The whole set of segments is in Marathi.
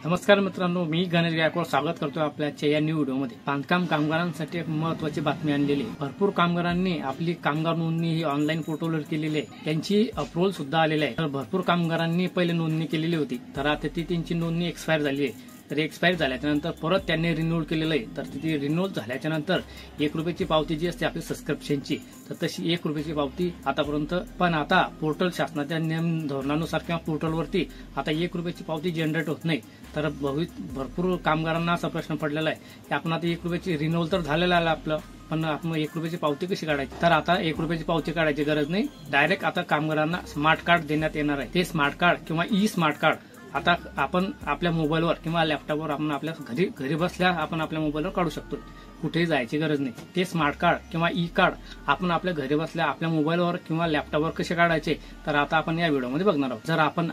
नमस्कार मित्रांनो, मी गणेश गायकवाड स्वागत करतो आपल्या या न्यू व्हिडिओमध्ये। बांधकाम कामगारांसाठी एक महत्त्वाची बातमी आणलेली आहे। भरपूर कामगारांनी आपली कामगार नोंदणी ही ऑनलाईन पोर्टलवर केलेली आहे, त्यांची अप्रूव्हल सुद्धा आलेली आहे। तर भरपूर कामगारांनी पहिले नोंदणी केलेली होती, तर आता त्यांची नोंदणी एक्सपायर झाली आहे। तर एक्सपायर झाल्याच्या नंतर परत त्यांनी रिन्यूअल केलेलं आहे। तर ती रिन्यूअल झाल्याच्या नंतर 1 रुपयाची पावती जी असते आपली सबस्क्रिप्शनची, तर तशी 1 रुपयाची पावती आतापर्यंत, पण आता पोर्टल शासनाच्या नियम धोरणानुसार किंवा पोर्टलवरती आता 1 रुपयाची पावती जनरेट होत नाही। तर भरपूर कामगारांना असा प्रश्न पडलेला आहे की आपण आता 1 रुपयाची रिन्यूअल तर झालेलं आहे आपलं, पण आपण 1 रुपयाची पावती कशी काढायची? तर आता 1 रुपयाची पावती काढायची गरज नाही, डायरेक्ट आता कामगारांना स्मार्ट कार्ड देण्यात येणार आहे। ते स्मार्ट कार्ड किंवा ई स्मार्ट कार्ड आता आपण आपल्या मोबाईलवर किंवा लॅपटॉपवर आपण आपल्या घरी बसल्या आपण आपल्या मोबाईलवर काढू शकतो, कुठेही जायची गरज नाही। ते स्मार्ट कार्ड किंवा ई कार्ड आपण आपल्या घरी बसल्या आपल्या मोबाईलवर किंवा लॅपटॉपवर कसे काढायचे, तर आता आपण या व्हिडिओमध्ये बघणार आहोत। जर आपण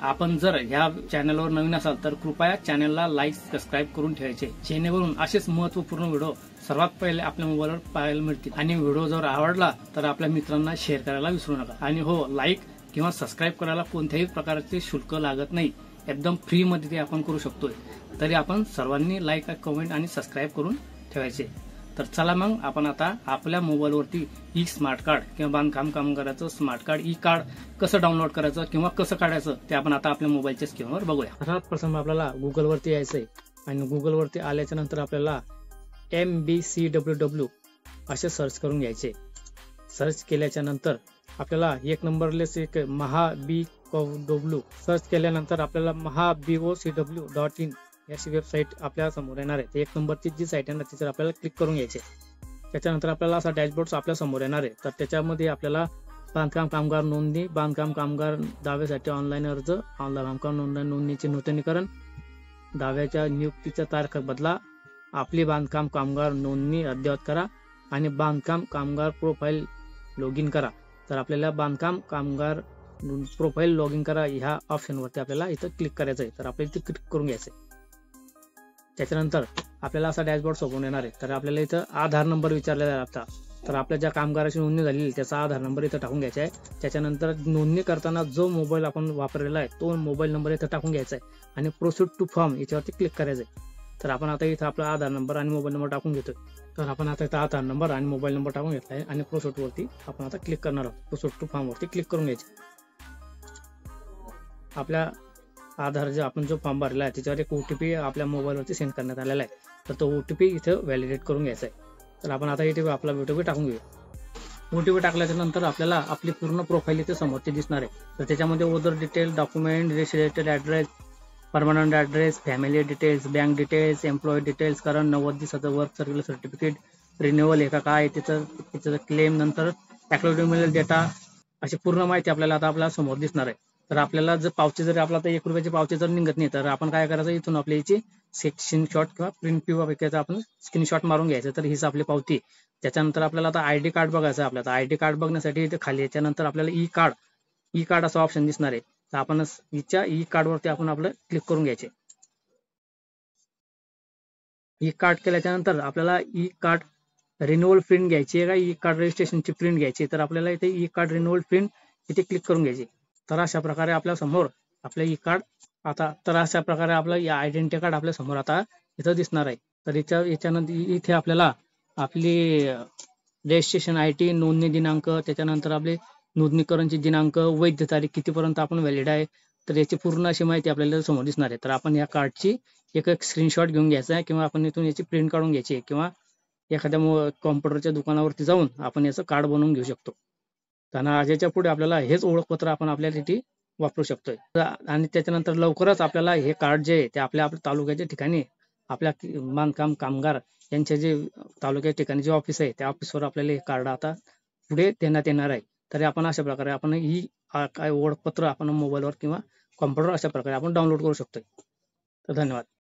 ह्या चॅनलवर नवीन असाल तर कृपया चॅनलला लाईक सबस्क्राईब करून ठेवायचे, जेणेकरून असेच महत्त्वपूर्ण व्हिडिओ सर्वात पहिले आपल्या मोबाईलवर पाहायला मिळतील। आणि व्हिडिओ जर आवडला तर आपल्या मित्रांना शेअर करायला विसरू नका। आणि हो, लाईक किंवा सबस्क्राईब करायला कोणत्याही प्रकारचे शुल्क लागत नाही, एकदम फ्री मध्ये ते आपण करू शकतोय। तरी आपण सर्वांनी लाईक, कमेंट आणि सबस्क्राईब करून ठेवायचे। तर चला मग आपण आता आपल्या मोबाईलवरती ई स्मार्ट कार्ड किंवा बांधकाम कामगाराचं स्मार्ट कार्ड ई कार्ड कसं डाउनलोड करायचं किंवा कसं काढायचं ते आपण आता आपल्या मोबाईलच्या स्क्रीनवर बघूया। सर्वात प्रथम आपल्याला गुगलवरती यायचंय आणि गुगलवरती आल्याच्या नंतर आपल्याला MBCWW असे सर्च करून घ्यायचे। सर्च केल्याच्या नंतर आपल्याला 1 नंबरलेच एक MahaBCW सर्च केल्यानंतर आपल्याला mahabocw.in याची वेबसाईट आपल्या समोर येणार आहे। 1 नंबरची जी साईट आहे ना तिच्यावर आपल्याला क्लिक करून घ्यायचे। त्याच्यानंतर आपल्याला असा डॅशबोर्ड आपल्या समोर येणार आहे। तर त्याच्यामध्ये आपल्याला बांधकाम कामगार नोंदणी, बांधकाम कामगार दाव्यासाठी ऑनलाईन अर्ज, बांधकाम नोंदणीचे नूतनीकरण, दाव्याच्या नियुक्तीच्या तारखा बदला, आपली बांधकाम कामगार नोंदणी अद्ययावत करा आणि बांधकाम कामगार प्रोफाईल लॉग इन करा। तर आपल्याला बांधकाम कामगार प्रोफाईल लॉग इन करा ह्या ऑप्शनवरती आपल्याला इथं क्लिक करायचं आहे। तर आपल्याला इथं क्लिक करून घ्यायचं आहे। त्याच्यानंतर आपल्याला असा डॅशबोर्ड समोर येणार आहे। तर आपल्याला इथं आधार नंबर विचारलेला आहे आता। तर आपल्या ज्या कामगाराची नोंदणी झालेली त्याचा आधार नंबर इथं टाकून घ्यायचा आहे। त्याच्यानंतर नोंदणी करताना जो मोबाईल आपण वापरलेला आहे तो मोबाईल नंबर इथं टाकून घ्यायचा आहे आणि प्रोसीड टू फॉर्म याच्यावरती क्लिक करायचं आहे। तर आपण आता इथं आपला आधार नंबर आणि मोबाईल नंबर टाकून घेतोय। तर आपण आता इथं आधार नंबर आणि मोबाईल नंबर टाकून घेतला आहे आणि प्रोसीड वरती आपण आता क्लिक करणार आहोत। प्रोसीड टू फॉर्म वरती क्लिक करून घ्यायचे। आपल्या आधार जे आपण जो फॉर्म भरला आहे त्याच्यावर एक OTP आपल्या मोबाईलवरती सेंड करण्यात आलेला आहे। तर तो OTP इथं व्हॅलिडेट करून घ्यायचा आहे। तर आपण आता इथे आपला OTP टाकून घेऊया। OTP टाकल्याच्या नंतर आपल्याला आपली पूर्ण प्रोफाईल इथे समोरची दिसणार आहे। तर त्याच्यामध्ये other detail, document, residential address, permanent address, family details, bank details, employee details, कारण 90 दिवसाचं वर्क सर्टिफिकेट, रिन्युअल आहे का काय त्याचं क्लेम, नंतर ॲक्नॉलेजमेंट डेटा, अशी पूर्ण माहिती आपल्याला आता आपल्या समोर दिसणार आहे। तर आपल्याला जर पावती जर आपला 1 रुपयाची पावती जर निघत नाही तर आपण काय करायचं, इथून आपली याची स्क्रीनशॉट किंवा प्रिंट पैकीचा आपण स्क्रीनशॉट मारून घ्यायचं। तर हीच आपली पावती। त्याच्यानंतर आपल्याला आता ID कार्ड बघायचं आहे। आपल्याला ID कार्ड बघण्यासाठी इथे खाली याच्यानंतर आपल्याला ई कार्ड असं ऑप्शन दिसणार आहे। तर आपण हिच्या ई कार्ड वरती आपण आपलं क्लिक करून घ्यायचे। ई कार्ड केल्याच्या नंतर आपल्याला ई कार्ड रिन्युअल प्रिंट घ्यायची आहे का ई कार्ड रजिस्ट्रेशनची प्रिंट घ्यायची, तर आपल्याला इथे ई कार्ड रिन्युअल प्रिंट इथे क्लिक करून घ्यायची। तर अशा प्रकारे आपल्या समोर आपलं ई कार्ड अशा प्रकारे आपलं आयडेंटिटी कार्ड आपल्या समोर आता इथं दिसणार आहे। तर याच्यानंतर इथे आपल्याला आपली रजिस्ट्रेशन ID, नोंदणी दिनांक, त्याच्यानंतर आपले नोंदणीकरणची दिनांक, वैध तारीख कितीपर्यंत आपण व्हॅलिड आहे, तर याची पूर्ण अशी माहिती आपल्याला समोर दिसणार आहे। तर आपण या कार्डची एक स्क्रीनशॉट घेऊन घ्यायचा आहे किंवा आपण इथून याची प्रिंट काढून घ्यायची आहे किंवा एखाद्या कॉम्प्युटरच्या दुकानावरती जाऊन आपण याचं कार्ड बनवून घेऊ शकतो। त्यांना याच्या पुढे आपल्याला हेच ओळखपत्र आपण आपल्या तिथे वापरू शकतोय। आणि त्याच्यानंतर लवकरच आपल्याला हे कार्ड जे आहे ते आपल्या तालुक्याच्या ठिकाणी आपल्या बांधकाम कामगार यांच्या जे तालुक्याच्या ठिकाणी जे ऑफिस आहे त्या ऑफिसवर आपल्याला हे कार्ड आता पुढे देण्यात येणार आहे। तरी आपण अशा प्रकारे आपण ही काय ओळखपत्र आपण मोबाईलवर किंवा कॉम्प्युटर अशा प्रकारे आपण डाउनलोड करू शकतोय। तर धन्यवाद।